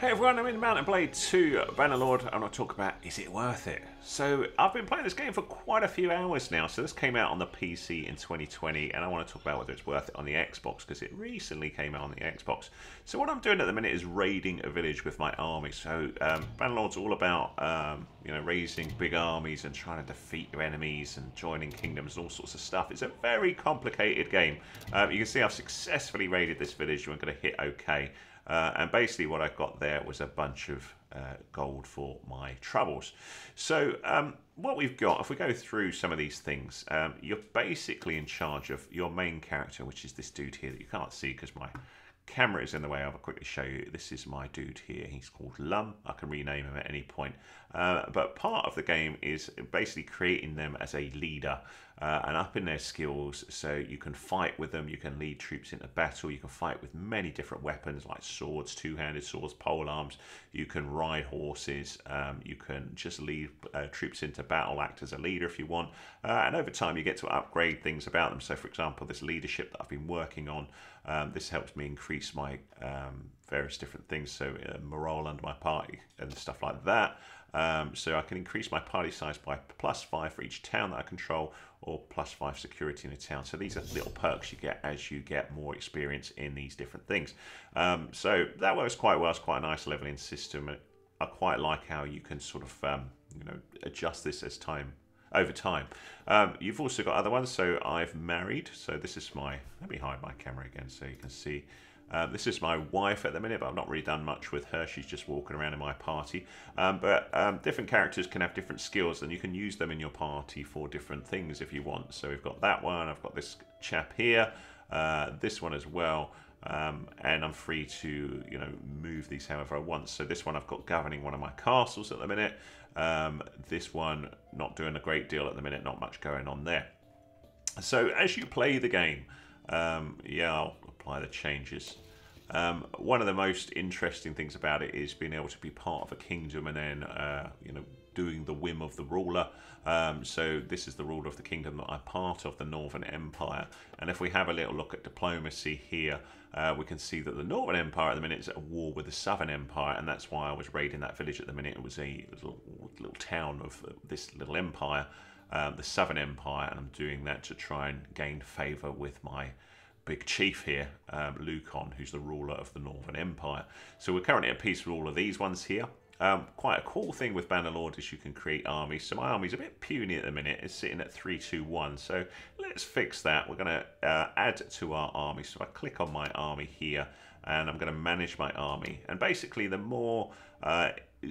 Hey everyone, I'm in Mountain Blade 2 Bannerlord and I'll talk about is it worth it? So I've been playing this game for quite a few hours now. So this came out on the PC in 2020 and I want to talk about whether it's worth it on the Xbox because it recently came out on the Xbox. So what I'm doing at the minute is raiding a village with my army. So Bannerlord's all about raising big armies and trying to defeat your enemies and joining kingdoms and all sorts of stuff. It's a very complicated game. You can see I've successfully raided this village and I'm going to hit OK. And basically what I got there was a bunch of gold for my troubles. So what we've got, if we go through some of these things, you're basically in charge of your main character, which is this dude here that you can't see because my camera is in the way. I'll quickly show you. This is my dude here. He's called Lum. I can rename him at any point. But part of the game is basically creating them as a leader and upping their skills so you can fight with them, you can lead troops into battle, you can fight with many different weapons like swords, two-handed swords, pole arms, you can ride horses, you can just lead troops into battle, act as a leader if you want, and over time you get to upgrade things about them. So for example, this leadership that I've been working on, this helps me increase my various different things, so morale under my party and stuff like that. So I can increase my party size by +5 for each town that I control, or +5 security in a town. So these are little perks you get as you get more experience in these different things. So that works quite well. It's quite a nice leveling system. I quite like how you can sort of adjust this as over time. You've also got other ones. So I've married. So this is my. Let me hide my camera again so you can see. This is my wife at the minute, but I've not really done much with her. She's just walking around in my party. But different characters can have different skills, and you can use them in your party for different things if you want. So we've got that one. I've got this chap here, this one as well. And I'm free to move these however I want. So this one I've got governing one of my castles at the minute. This one not doing a great deal at the minute. Not much going on there. So as you play the game, I'll apply the changes. One of the most interesting things about it is being able to be part of a kingdom and then doing the whim of the ruler. So this is the ruler of the kingdom that I'm part of, the Northern Empire. And if we have a little look at diplomacy here, we can see that the Northern Empire at the minute is at war with the Southern Empire, and that's why I was raiding that village at the minute. It was a little town of this little empire, the Southern Empire, and I'm doing that to try and gain favour with my big chief here, Lucon, who's the ruler of the Northern Empire. So we're currently at peace with all of these ones here. Quite a cool thing with Bannerlord is you can create armies. So my army's a bit puny at the minute. It's sitting at 321. So let's fix that. We're going to add to our army. So I click on my army here and I'm going to manage my army. And basically the more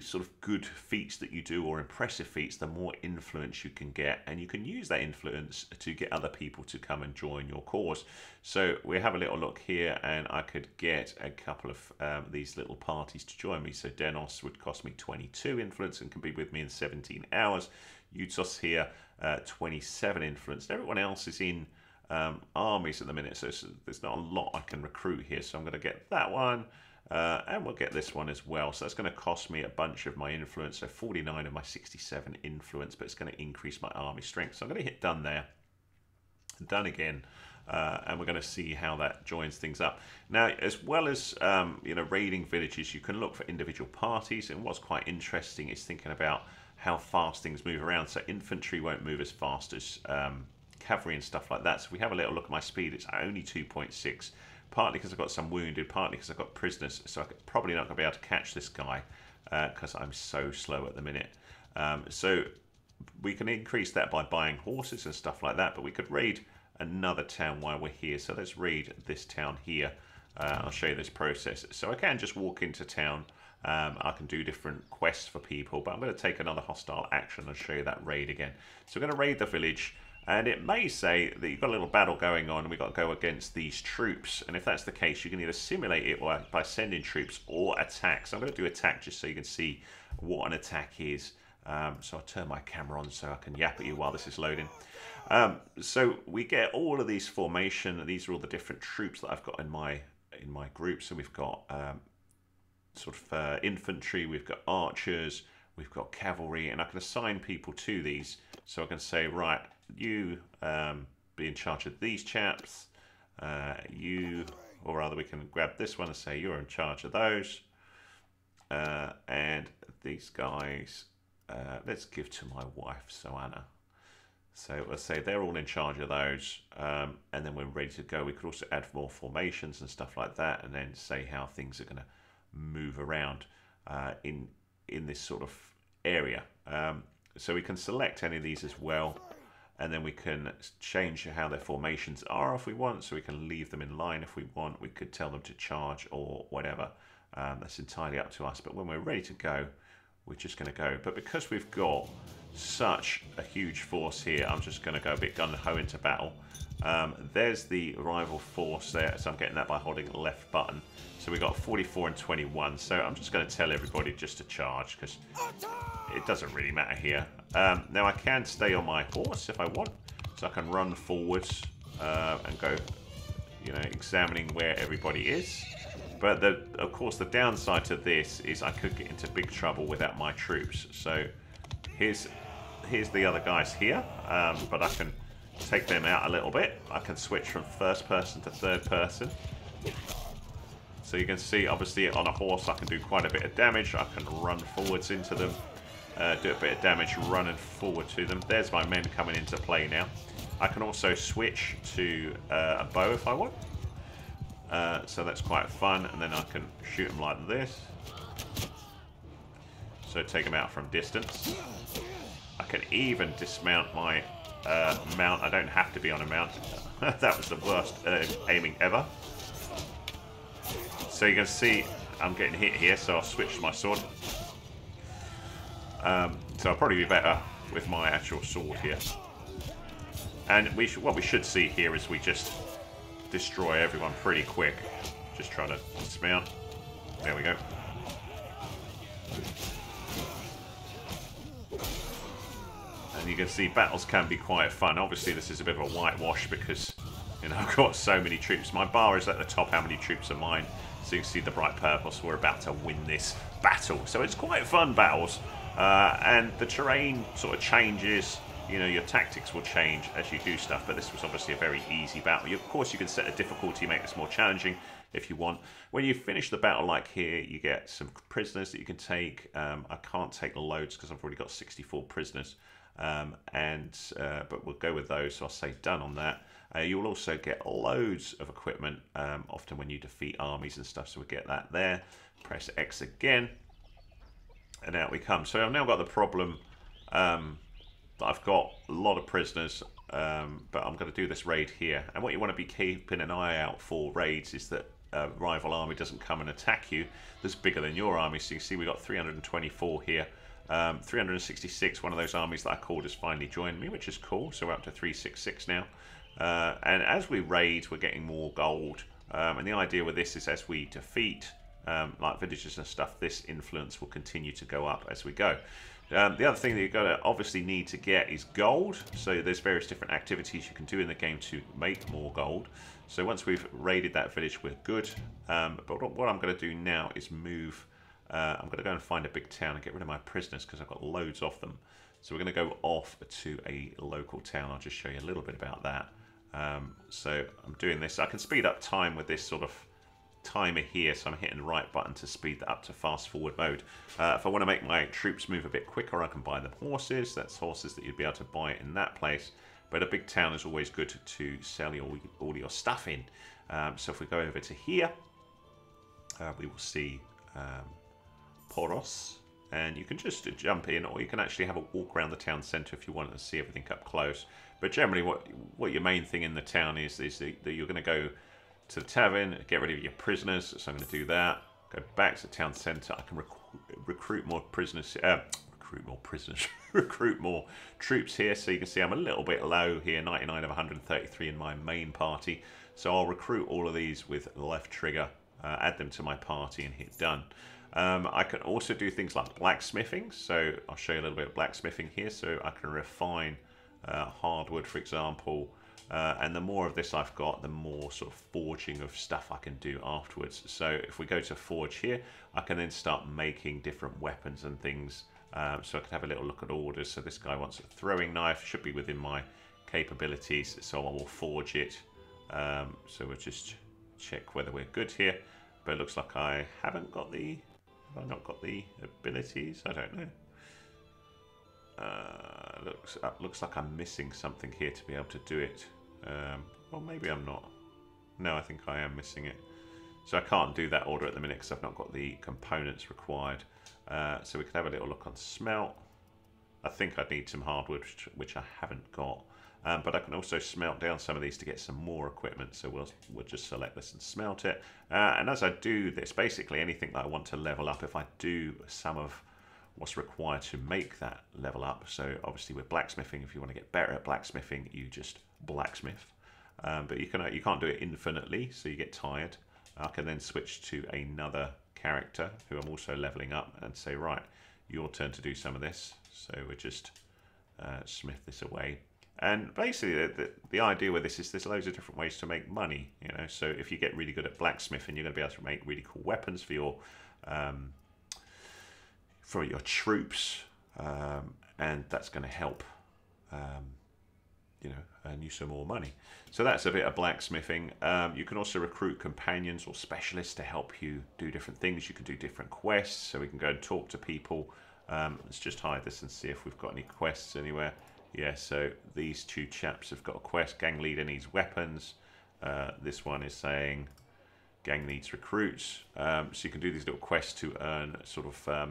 sort of good feats that you do or impressive feats, the more influence you can get, and you can use that influence to get other people to come and join your cause. So we have a little look here and I could get a couple of these little parties to join me. So Denos would cost me 22 influence and can be with me in 17 hours. Utos here 27 influence. Everyone else is in armies at the minute, so there's not a lot I can recruit here. So I'm going to get that one. And we'll get this one as well. So that's going to cost me a bunch of my influence. So 49 of my 67 influence, but it's going to increase my army strength. So I'm going to hit done there. Done again. And we're going to see how that joins things up. Now, as well as raiding villages, you can look for individual parties. And what's quite interesting is thinking about how fast things move around. So infantry won't move as fast as cavalry and stuff like that. So if we have a little look at my speed, it's only 2.6. Partly because I've got some wounded, partly because I've got prisoners, so I'm probably not going to be able to catch this guy because I'm so slow at the minute. So we can increase that by buying horses and stuff like that, but we could raid another town while we're here. So let's raid this town here. I'll show you this process. So I can just walk into town. I can do different quests for people, but I'm going to take another hostile action and show you that raid again. So we're going to raid the village. And it may say that you've got a little battle going on and we've got to go against these troops. And if that's the case, you can either simulate it by sending troops or attack. So I'm going to do attack just so you can see what an attack is. So I'll turn my camera on so I can yap at you while this is loading. So we get all of these formation. These are all the different troops that I've got in my group. So we've got infantry, we've got archers, we've got cavalry, and I can assign people to these. So I can say, right, you be in charge of these chaps, or rather we can grab this one and say you're in charge of those. and these guys, let's give to my wife, Soana. So let's say they're all in charge of those, and then we're ready to go. We could also add more formations and stuff like that, and then say how things are going to move around in this sort of area. So we can select any of these as well, and then we can change how their formations are if we want. So we can leave them in line if we want. We could tell them to charge or whatever. That's entirely up to us. But when we're ready to go, we're just going to go. But because we've got such a huge force here, I'm just going to go a bit gun-ho into battle. There's the rival force there, so I'm getting that by holding the left button. So we got 44 and 21. So I'm just going to tell everybody just to charge, because it doesn't really matter here. Now I can stay on my horse if I want, so I can run forwards and go, you know, examining where everybody is. But of course the downside to this is I could get into big trouble without my troops. So here's the other guys here, but I can take them out a little bit. I can switch from first person to third person. So you can see, obviously, on a horse I can do quite a bit of damage. I can run forwards into them, do a bit of damage running forward to them. There's my men coming into play now. I can also switch to a bow if I want. So that's quite fun, and then I can shoot them like this. So take them out from distance. I can even dismount my mount. I don't have to be on a mount. That was the worst aiming ever. So you can see I'm getting hit here, so I'll switch to my sword. So I'll probably be better with my actual sword here. And what we should see here is we just destroy everyone pretty quick. Just try to dismount. There we go. And you can see battles can be quite fun. Obviously this is a bit of a whitewash because, you know, I've got so many troops. My bar is at the top, how many troops are mine. So you can see the bright purple, so we're about to win this battle. So it's quite fun battles. And the terrain sort of changes. You know, your tactics will change as you do stuff, but this was obviously a very easy battle. Of course, you can set a difficulty, make this more challenging if you want. When you finish the battle like here, you get some prisoners that you can take. I can't take loads because I've already got 64 prisoners, but we'll go with those, so I'll say done on that. You'll also get loads of equipment, often when you defeat armies and stuff, so we'll get that there. Press X again, and out we come. So I've now got the problem I've got a lot of prisoners, but I'm going to do this raid here. And what you want to be keeping an eye out for raids is that a rival army doesn't come and attack you that's bigger than your army. So you see we've got 324 here. 366, one of those armies that I called has finally joined me, which is cool. So we're up to 366 now. And as we raid, we're getting more gold. And the idea with this is as we defeat like villages and stuff, this influence will continue to go up as we go. The other thing that you're going to obviously need to get is gold. So there's various different activities you can do in the game to make more gold. So once we've raided that village, we're good. But what I'm going to do now is move. I'm going to go and find a big town and get rid of my prisoners because I've got loads of them. So we're going to go off to a local town. I'll just show you a little bit about that. So I'm doing this. I can speed up time with this sort of timer here, so I'm hitting the right button to speed that up to fast forward mode. If I want to make my troops move a bit quicker, I can buy them horses. That's horses that you'd be able to buy in that place. But a big town is always good to sell all your stuff in. So if we go over to here, we will see Poros, and you can just jump in, or you can actually have a walk around the town centre if you want to see everything up close. But generally, what your main thing in the town is that you're going to go to the tavern, get rid of your prisoners. So I'm going to do that. Go back to the town centre. I can recruit more prisoners. Recruit more troops here. So you can see I'm a little bit low here, 99 of 133 in my main party. So I'll recruit all of these with the left trigger, add them to my party, and hit done. I can also do things like blacksmithing. So I'll show you a little bit of blacksmithing here. So I can refine hardwood, for example. And the more of this I've got, the more sort of forging of stuff I can do afterwards. So if we go to forge here, I can then start making different weapons and things. So I can have a little look at orders. So this guy wants a throwing knife, should be within my capabilities. So I will forge it. So we'll just check whether we're good here. But it looks like I haven't got the Have I not got the abilities? I don't know. Looks like I'm missing something here to be able to do it. Well, maybe I'm not. No, I think I am missing it. So I can't do that order at the minute because I've not got the components required. So we can have a little look on smelt. I think I'd need some hardwood, which I haven't got. But I can also smelt down some of these to get some more equipment. So we'll just select this and smelt it. And as I do this, basically anything that I want to level up, if I do some of what's required to make that level up. So obviously with blacksmithing, if you want to get better at blacksmithing, you just blacksmith. But you can't do it infinitely, so you get tired. I can then switch to another character who I'm also leveling up and say, right, your turn to do some of this. So we just smith this away. And basically the idea with this is there's loads of different ways to make money. So if you get really good at blacksmithing, you're going to be able to make really cool weapons for your troops, and that's going to help earn you some more money. So that's a bit of blacksmithing. You can also recruit companions or specialists to help you do different things. You can do different quests, so we can go and talk to people. Let's just hide this and see if we've got any quests anywhere. Yeah, so these two chaps have got a quest. Gang leader needs weapons. This one is saying gang needs recruits. So you can do these little quests to earn sort of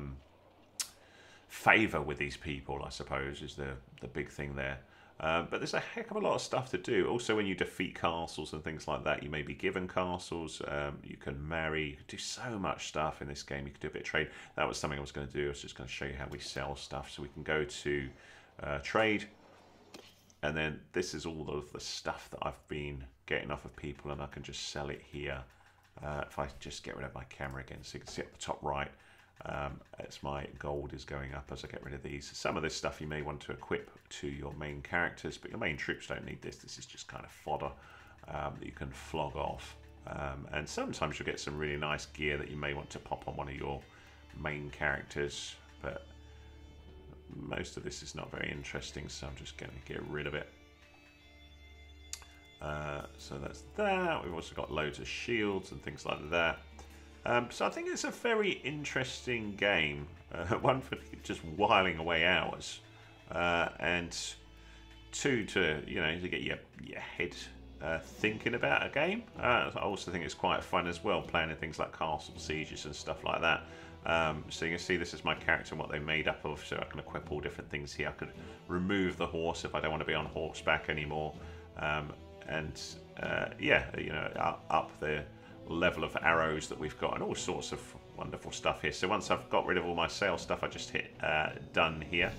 favour with these people, I suppose, is the big thing there. But there's a heck of a lot of stuff to do. Also, when you defeat castles and things like that, you may be given castles. You can marry. You can do so much stuff in this game. You can do a bit of trade. That was something I was going to do. I was just going to show you how we sell stuff. So we can go to trade. And then this is all of the stuff that I've been getting off of people. And I can just sell it here. If I just get rid of my camera again. So you can see up the top right. As my gold is going up as I get rid of these. Some of this stuff you may want to equip to your main characters, but your main troops don't need this. This is just kind of fodder that you can flog off. And sometimes you'll get some really nice gear that you may want to pop on one of your main characters, but most of this is not very interesting, so I'm just going to get rid of it. So that's that. We've also got loads of shields and things like that. So I think it's a very interesting game, one for just whiling away hours, and two to get your head thinking about a game. I also think it's quite fun as well, planning things like castle sieges and stuff like that. So you can see this is my character and what they're made up of. So I can equip all different things here. I can remove the horse if I don't want to be on horseback anymore, and up the level of arrows that we've got and all sorts of wonderful stuff here. So once I've got rid of all my sales stuff, I just hit done here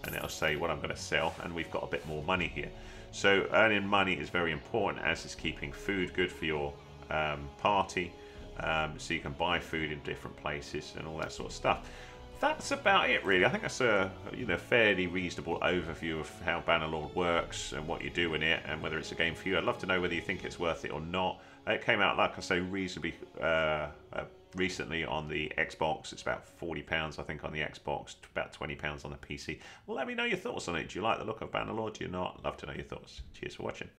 and it'll say what I'm going to sell, and we've got a bit more money here. So earning money is very important, as is keeping food good for your party, so you can buy food in different places and all that sort of stuff. That's about it, really. I think that's a fairly reasonable overview of how Bannerlord works and what you do in it and whether it's a game for you. I'd love to know whether you think it's worth it or not. It came out, like I say, reasonably recently on the Xbox. It's about £40, I think, on the Xbox, about £20 on the PC. Well, let me know your thoughts on it. Do you like the look of Bannerlord? Do you not? Love to know your thoughts. Cheers for watching.